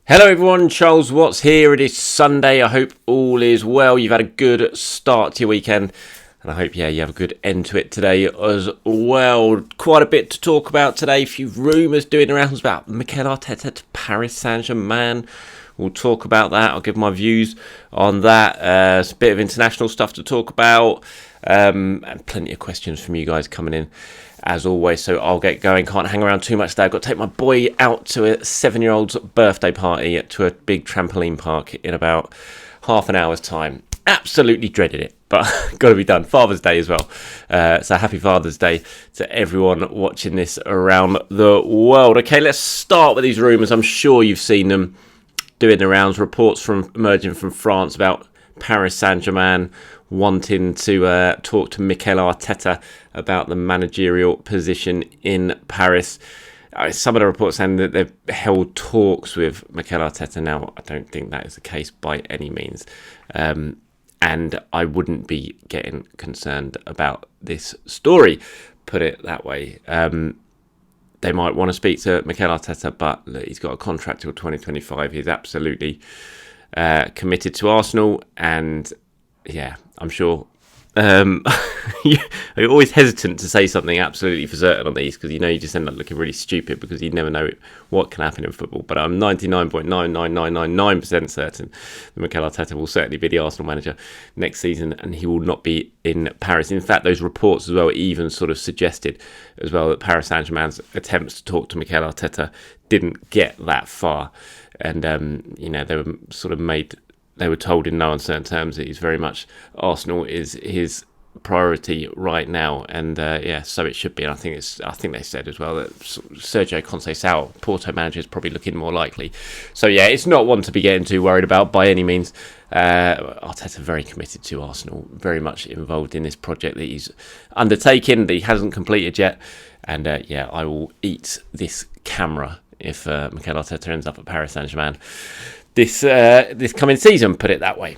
Hello everyone, Charles Watts here. It is Sunday. I hope all is well. You've had a good start to your weekend and I hope you have a good end to it today as well. Quite a bit to talk about today. A few rumours doing the rounds about Mikel Arteta to Paris Saint-Germain. We'll talk about that. I'll give my views on that. It's a bit of international stuff to talk about and plenty of questions from you guys coming in as always, so I'll get going. Can't hang around too much today. I've got to take my boy out to a 7-year-old's birthday party to a big trampoline park in about half an hour's time. Absolutely dreaded it, but got to be done. Father's Day as well, so happy Father's Day to everyone watching this around the world. Okay, let's start with these rumours. I'm sure you've seen them doing the rounds. Reports emerging from France about Paris Saint-Germain wanting to talk to Mikel Arteta about the managerial position in Paris. Some of the reports saying that they've held talks with Mikel Arteta. Now, I don't think that is the case by any means. And I wouldn't be getting concerned about this story, put it that way. They might want to speak to Mikel Arteta, but look, he's got a contract till 2025. He's absolutely committed to Arsenal, and I'm sure you're always hesitant to say something absolutely for certain on these because you just end up looking really stupid because you never know what can happen in football. But I'm 99.99999% certain that Mikel Arteta will certainly be the Arsenal manager next season and he will not be in Paris. In fact, those reports as well even sort of suggested as well that Paris Saint-Germain's attempts to talk to Mikel Arteta didn't get that far. And, they were sort of they were told in no uncertain terms that he's very much Arsenal is his priority right now, and so it should be. And I think they said as well that Sergio Conceição, Porto manager, is probably looking more likely. So it's not one to be getting too worried about by any means. Arteta very committed to Arsenal, very much involved in this project that he's undertaking that he hasn't completed yet. And I will eat this camera if Mikel Arteta ends up at Paris Saint-Germain this coming season, put it that way.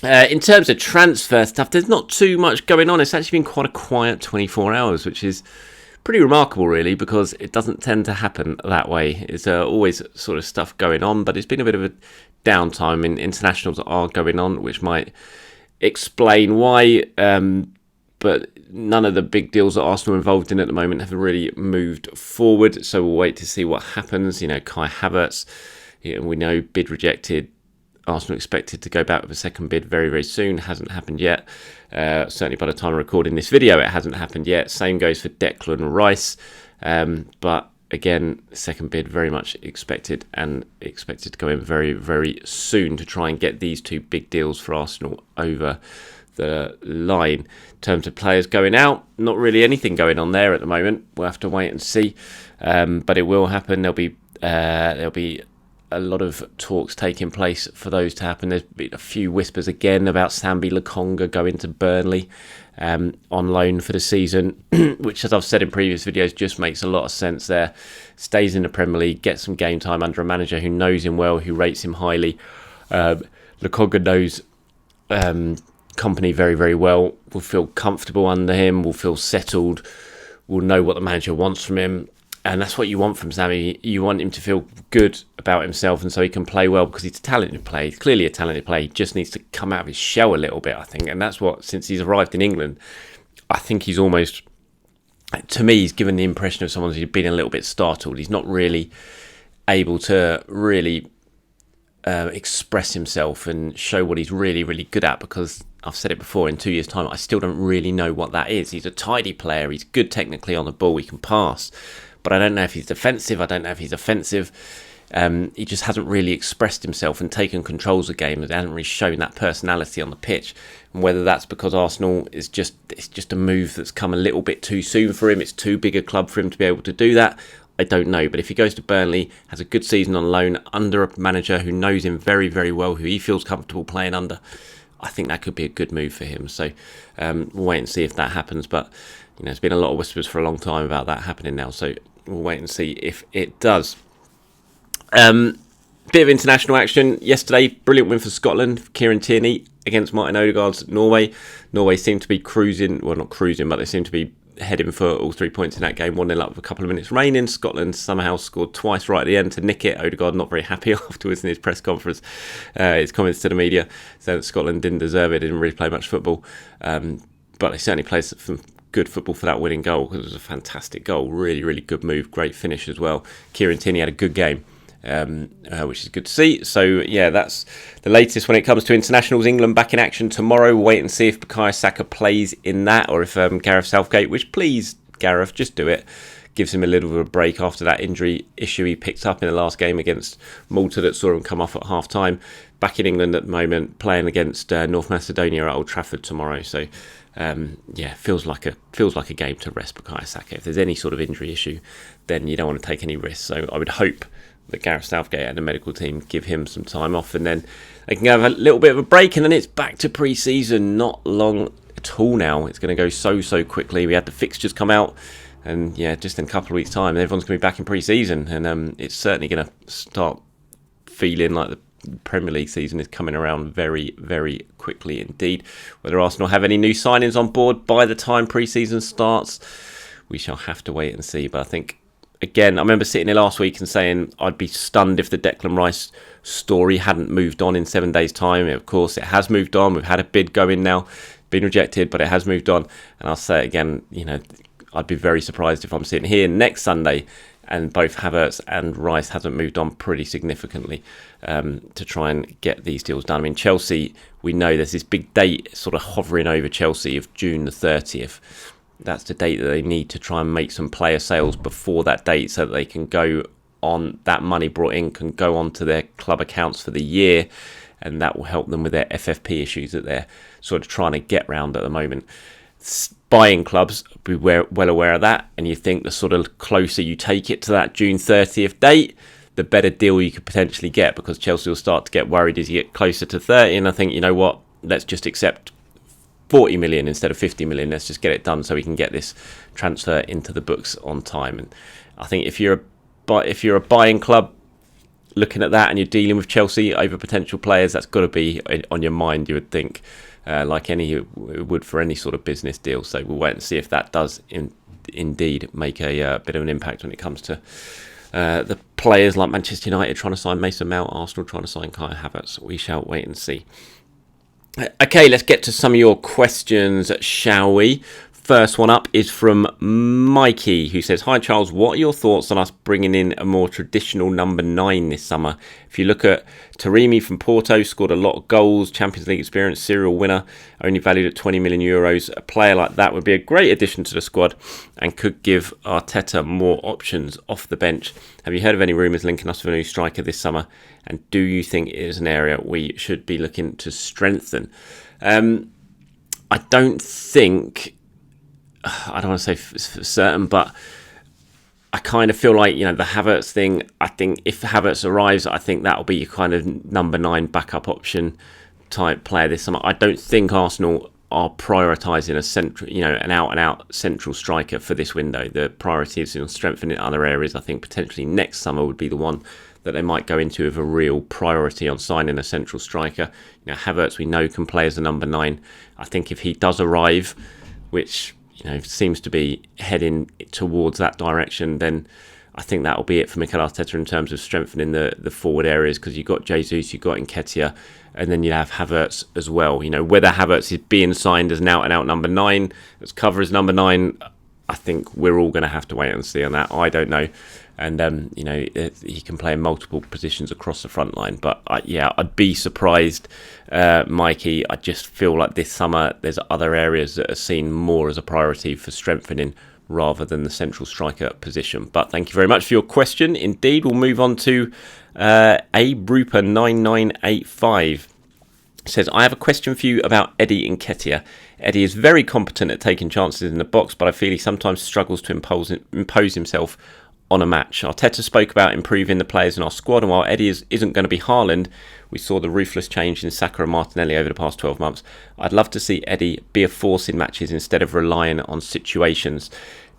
In terms of transfer stuff, there's not too much going on. It's actually been quite a quiet 24 hours, which is pretty remarkable, really, because it doesn't tend to happen that way. It's always sort of stuff going on, but it's been a bit of a downtime. Internationals are going on, which might explain why. But none of the big deals that Arsenal are involved in at the moment have really moved forward. So we'll wait to see what happens. Kai Havertz, we know bid rejected. Arsenal expected to go back with a second bid very, very soon. Hasn't happened yet. Certainly by the time of recording this video, it hasn't happened yet. Same goes for Declan Rice. But again, second bid very much expected and expected to go in very, very soon to try and get these two big deals for Arsenal over the line. In terms of players going out, not really anything going on there at the moment. We'll have to wait and see. But it will happen. There'll be a lot of talks taking place for those to happen. There's been a few whispers again about Sambi Lokonga going to Burnley on loan for the season, which, as I've said in previous videos, just makes a lot of sense there. Stays in the Premier League, gets some game time under a manager who knows him well, who rates him highly. Lokonga knows company very, very well, will feel comfortable under him, will feel settled, will know what the manager wants from him. And that's what you want from Sammy. You want him to feel good about himself and so he can play well because he's a talented player. He's clearly a talented player. He just needs to come out of his shell a little bit, I think. And that's what, since he's arrived in England, I think he's almost, to me, he's given the impression of someone who's been a little bit startled. He's not really able to really express himself and show what he's really, really good at because I've said it before, in 2 years' time, I still don't really know what that is. He's a tidy player. He's good technically on the ball. He can pass. But I don't know if he's defensive. I don't know if he's offensive. He just hasn't really expressed himself and taken control of the game. He hasn't really shown that personality on the pitch. And whether that's because Arsenal it's just a move that's come a little bit too soon for him. It's too big a club for him to be able to do that. I don't know. But if he goes to Burnley, has a good season on loan under a manager who knows him very, very well, who he feels comfortable playing under, I think that could be a good move for him. So we'll wait and see if that happens. But there's been a lot of whispers for a long time about that happening now. So we'll wait and see if it does. Bit of international action yesterday. Brilliant win for Scotland. Kieran Tierney against Martin Odegaard's Norway. Norway seem to be cruising. Well, not cruising, but they seem to be heading for all 3 points in that game. 1-0 up with a couple of minutes remaining. Scotland somehow scored twice right at the end to nick it. Odegaard not very happy afterwards in his press conference, his comments to the media, saying that Scotland didn't deserve it, didn't really play much football. But they certainly played some good football for that winning goal, because it was a fantastic goal. Really, really good move. Great finish as well. Kieran Tierney had a good game, which is good to see. So, yeah, that's the latest when it comes to internationals. England back in action tomorrow. We'll wait and see if Bukayo Saka plays in that, or if Gareth Southgate, which please, Gareth, just do it, gives him a little bit of a break after that injury issue he picked up in the last game against Malta that saw him come off at half-time. Back in England at the moment, playing against North Macedonia at Old Trafford tomorrow. So, feels like a game to rest Bukayo Saka. If there's any sort of injury issue, then you don't want to take any risks. So I would hope that Gareth Southgate and the medical team give him some time off, and then they can have a little bit of a break, and then it's back to pre-season. Not long at all now. It's going to go so quickly. We had the fixtures come out, and just in a couple of weeks' time, everyone's going to be back in pre-season, and it's certainly going to start feeling like the Premier League season is coming around very, very quickly indeed. Whether Arsenal have any new signings on board by the time pre-season starts, we shall have to wait and see. But I think, again, I remember sitting here last week and saying I'd be stunned if the Declan Rice story hadn't moved on in 7 days' time. Of course, it has moved on. We've had a bid going now, been rejected, but it has moved on. And I'll say it again, I'd be very surprised if I'm sitting here next Sunday and both Havertz and Rice hasn't moved on pretty significantly to try and get these deals done. I mean, Chelsea, we know there's this big date sort of hovering over Chelsea of June the 30th. That's the date that they need to try and make some player sales before that date, so that they can go on, that money brought in can go on to their club accounts for the year, and that will help them with their FFP issues that they're sort of trying to get round at the moment. Buying clubs be well aware of that, and you think the sort of closer you take it to that June 30th date, the better deal you could potentially get, because Chelsea will start to get worried as you get closer to 30, and I think, you know what, let's just accept 40 million instead of 50 million. Let's just get it done so we can get this transfer into the books on time. And I think if you're a buying club looking at that and you're dealing with Chelsea over potential players, that's got to be on your mind, you would think, like any would for any sort of business deal. So we'll wait and see if that does indeed make a bit of an impact when it comes to the players like Manchester United trying to sign Mason Mount, Arsenal trying to sign Kai Havertz. We shall wait and see. Okay, let's get to some of your questions, shall we? First one up is from Mikey, who says, "Hi Charles, what are your thoughts on us bringing in a more traditional number 9 this summer? If you look at Taremi from Porto, scored a lot of goals, Champions League experience, serial winner, only valued at 20 million euros. A player like that would be a great addition to the squad and could give Arteta more options off the bench. Have you heard of any rumours linking us with a new striker this summer? And do you think it is an area we should be looking to strengthen?" I don't think... I don't want to say for certain, but I kind of feel like, the Havertz thing, I think if Havertz arrives, I think that'll be your kind of number 9 backup option type player this summer. I don't think Arsenal are prioritising a central, an out-and-out central striker for this window. The priority is on strengthening other areas. I think potentially next summer would be the one that they might go into with a real priority on signing a central striker. Havertz, we know, can play as a number 9. I think if he does arrive, which seems to be heading towards that direction, then I think that'll be it for Mikel Arteta in terms of strengthening the forward areas, because you've got Jesus, you've got Nketiah, and then you have Havertz as well. Whether Havertz is being signed as an out-and-out number 9, as cover as number 9, I think we're all going to have to wait and see on that. I don't know. And, he can play in multiple positions across the front line. But, I'd be surprised, Mikey. I just feel like this summer there's other areas that are seen more as a priority for strengthening rather than the central striker position. But thank you very much for your question. Indeed, we'll move on to Abe Rooper 9985. Says, "I have a question for you about Eddie Nketiah. Eddie is very competent at taking chances in the box, but I feel he sometimes struggles to impose himself on a match. Arteta spoke about improving the players in our squad, and while Eddie isn't going to be Haaland, we saw the ruthless change in Saka and Martinelli over the past 12 months. I'd love to see Eddie be a force in matches instead of relying on situations.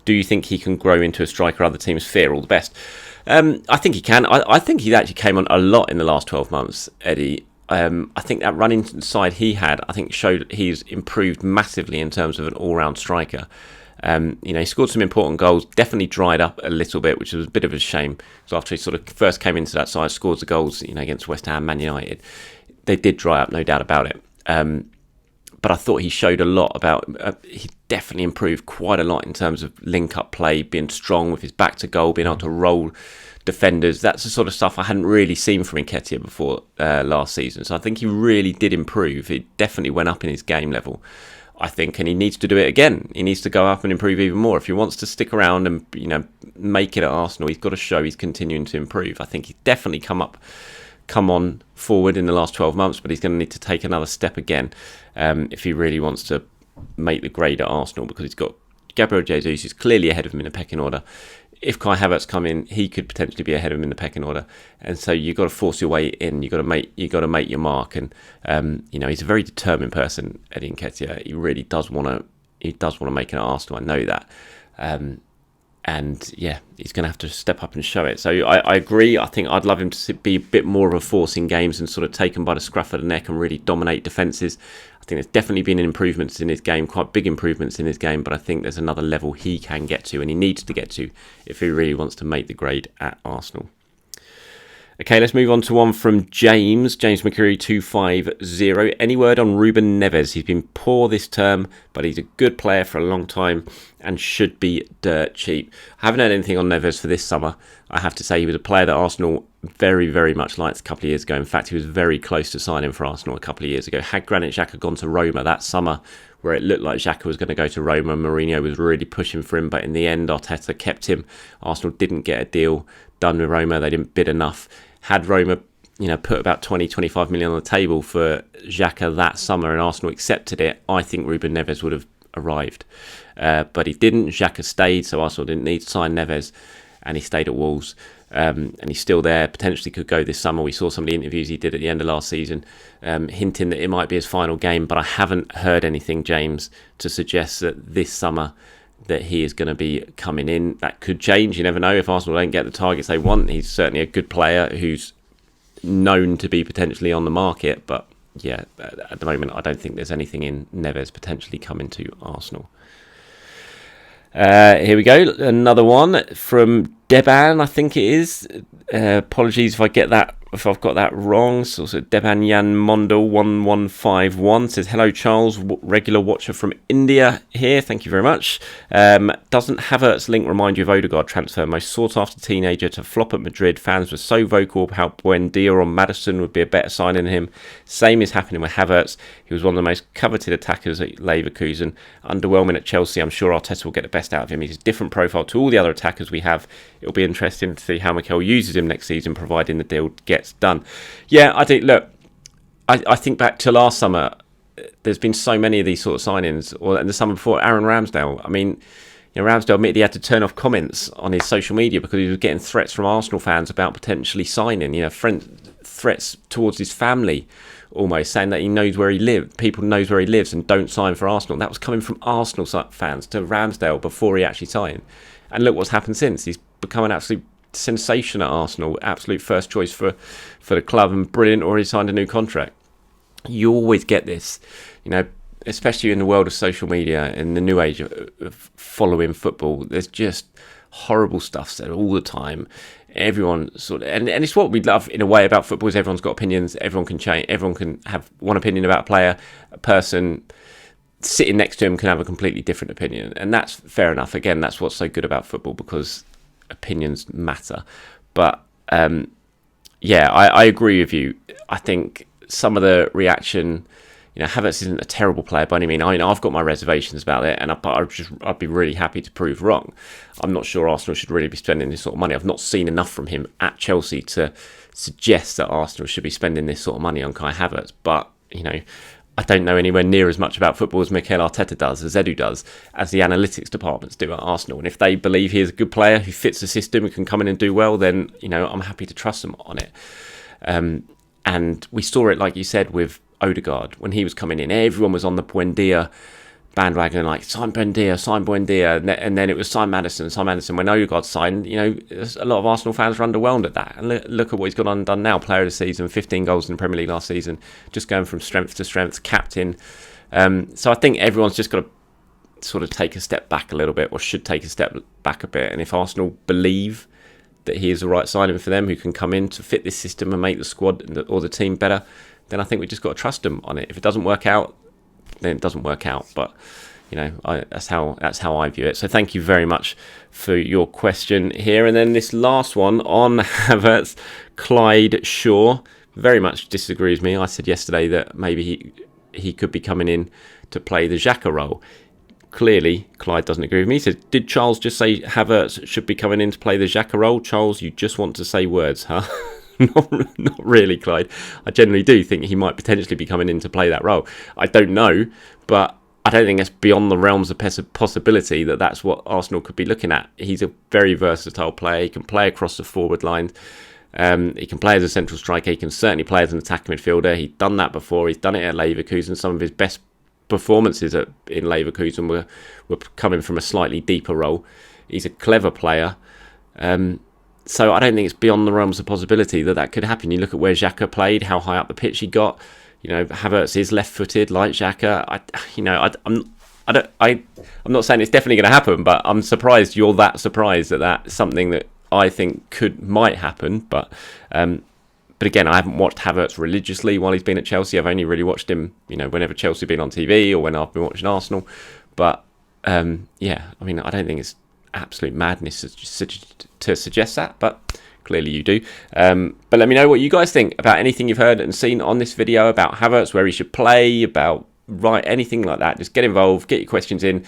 Do you think he can grow into a striker other teams fear? All the best." I think he can. I think he actually came on a lot in the last 12 months, Eddie. I think that running side he had, I think showed he's improved massively in terms of an all-round striker. He scored some important goals, definitely dried up a little bit, which was a bit of a shame. So after he sort of first came into that side, scored the goals, against West Ham, Man United, they did dry up, no doubt about it. But I thought he showed a lot he definitely improved quite a lot in terms of link-up play, being strong with his back to goal, being able to roll defenders. That's the sort of stuff I hadn't really seen from Nketiah before last season. So I think he really did improve. He definitely went up in his game level, I think, and he needs to do it again. He needs to go up and improve even more. If he wants to stick around and make it at Arsenal, he's got to show he's continuing to improve. I think he's definitely come on forward in the last 12 months, but he's going to need to take another step again if he really wants to make the grade at Arsenal, because he's got Gabriel Jesus, who's clearly ahead of him in the pecking order. If Kai Havertz come in, he could potentially be ahead of him in the pecking order, and so you've got to force your way in. You've got to make your mark, and he's a very determined person, Eddie Nketiah. He really does want to make it at Arsenal. I know that. And yeah, he's going to have to step up and show it. So I agree. I think I'd love him to be a bit more of a force in games and sort of take him by the scruff of the neck and really dominate defences. I think there's definitely been improvements in his game, quite big improvements in his game, but I think there's another level he can get to and he needs to get to if he really wants to make the grade at Arsenal. Okay, let's move on to one from James McCurry 250. Any word on Ruben Neves? He's been poor this term, but he's a good player for a long time and should be dirt cheap. I haven't heard anything on Neves for this summer. I have to say he was a player that Arsenal very, very much liked a couple of years ago. In fact, he was very close to signing for Arsenal a couple of years ago. Had Granit Xhaka gone to Roma that summer, where it looked like Xhaka was going to go to Roma, Mourinho was really pushing for him, but in the end, Arteta kept him. Arsenal didn't get a deal done with Roma. They didn't bid enough. Had Roma, put about 20-25 million on the table for Xhaka that summer and Arsenal accepted it, I think Ruben Neves would have arrived. But he didn't. Xhaka stayed, so Arsenal didn't need to sign Neves, and he stayed at Wolves. And he's still there, potentially could go this summer. We saw some of the interviews he did at the end of last season, hinting that it might be his final game, but I haven't heard anything, James, to suggest that this summer that he is going to be coming in. That could change. You never know. If Arsenal don't get the targets they want, he's certainly a good player who's known to be potentially on the market. But yeah, at the moment, I don't think there's anything in Neves potentially coming to Arsenal. Here we go. Another one from Deban, I think it is. Apologies if I've got that wrong. So Deban Yan Mondo 1151 says, hello Charles, regular watcher from India here. Thank you very much. Doesn't Havertz link remind you of Odegaard transfer? Most sought after teenager to flop at Madrid. Fans were so vocal about how Buendia or Maddison would be a better signing than him. Same is happening with Havertz. He was one of the most coveted attackers at Leverkusen. Underwhelming at Chelsea. I'm sure Arteta will get the best out of him. He's a different profile to all the other attackers we have. It'll be interesting to see how Mikel uses him next season, providing the deal gets done. Yeah, I think back to last summer, there's been so many of these sort of signings, and the summer before, Aaron Ramsdale. I mean, Ramsdale admitted he had to turn off comments on his social media because he was getting threats from Arsenal fans about potentially signing, threats towards his family, almost saying that he knows where he lives, people knows where he lives and don't sign for Arsenal. That was coming from Arsenal fans to Ramsdale before he actually signed. And look what's happened since. He's become an absolute sensation at Arsenal, absolute first choice for the club, and brilliant, already signed a new contract. You always get this, especially in the world of social media, in the new age of following football. There's just horrible stuff said all the time. Everyone and it's what we love in a way about football is everyone's got opinions. Everyone can change. Everyone can have one opinion about a player. A person sitting next to him can have a completely different opinion, and that's fair enough. Again, that's what's so good about football, because opinions matter. But I agree with you. I think some of the reaction, Havertz isn't a terrible player by any means. I've got my reservations about it, and I'd be really happy to prove wrong. I'm not sure Arsenal should really be spending this sort of money. I've not seen enough from him at Chelsea to suggest that Arsenal should be spending this sort of money on Kai Havertz. But I don't know anywhere near as much about football as Mikel Arteta does, as Edu does, as the analytics departments do at Arsenal. And if they believe he is a good player who fits the system and can come in and do well, then, I'm happy to trust them on it. And we saw it, like you said, with Odegaard. When he was coming in, everyone was on the Buendia bandwagon, like, sign Buendia. And then it was sign Maddison. When Odegaard signed, a lot of Arsenal fans were underwhelmed at that. And look at what he's got undone now. Player of the season, 15 goals in the Premier League last season, just going from strength to strength, captain. So I think everyone's just got to sort of take a step back a little bit, or should take a step back a bit. And if Arsenal believe that he is the right signing for them, who can come in to fit this system and make the squad or the team better, then I think we just got to trust them on it. If it doesn't work out, then it doesn't work out. But that's how I view it. So thank you very much for your question here. And then this last one on Havertz, Clyde Shaw very much disagrees with me. I said yesterday that maybe he could be coming in to play the Xhaka role. Clearly, Clyde doesn't agree with me. He said, did Charles just say Havertz should be coming in to play the Xhaka role? Charles, you just want to say words, huh? Not really, Clyde. I generally do think he might potentially be coming in to play that role. I don't know, but I don't think it's beyond the realms of possibility that that's what Arsenal could be looking at. He's a very versatile player. He can play across the forward line. He can play as a central striker. He can certainly play as an attacking midfielder. He's done that before. He's done it at Leverkusen. Some of his best performances in Leverkusen were coming from a slightly deeper role. He's a clever player. So I don't think it's beyond the realms of possibility that could happen. You look at where Xhaka played, how high up the pitch he got. Havertz is left-footed like Xhaka. I'm not saying it's definitely going to happen, but I'm surprised you're that surprised that that's something that I think might happen. But again, I haven't watched Havertz religiously while he's been at Chelsea. I've only really watched him, whenever Chelsea have been on TV or when I've been watching Arsenal. But I don't think it's absolute madness to suggest that, but clearly you do. But let me know what you guys think about anything you've heard and seen on this video about Havertz, where he should play, about anything like that. Just get involved, get your questions in,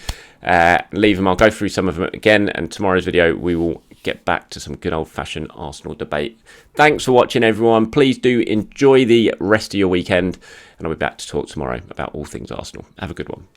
leave them. I'll go through some of them again, and tomorrow's video we will get back to some good old-fashioned Arsenal debate. Thanks for watching, everyone. Please do enjoy the rest of your weekend, and I'll be back to talk tomorrow about all things Arsenal. Have a good one.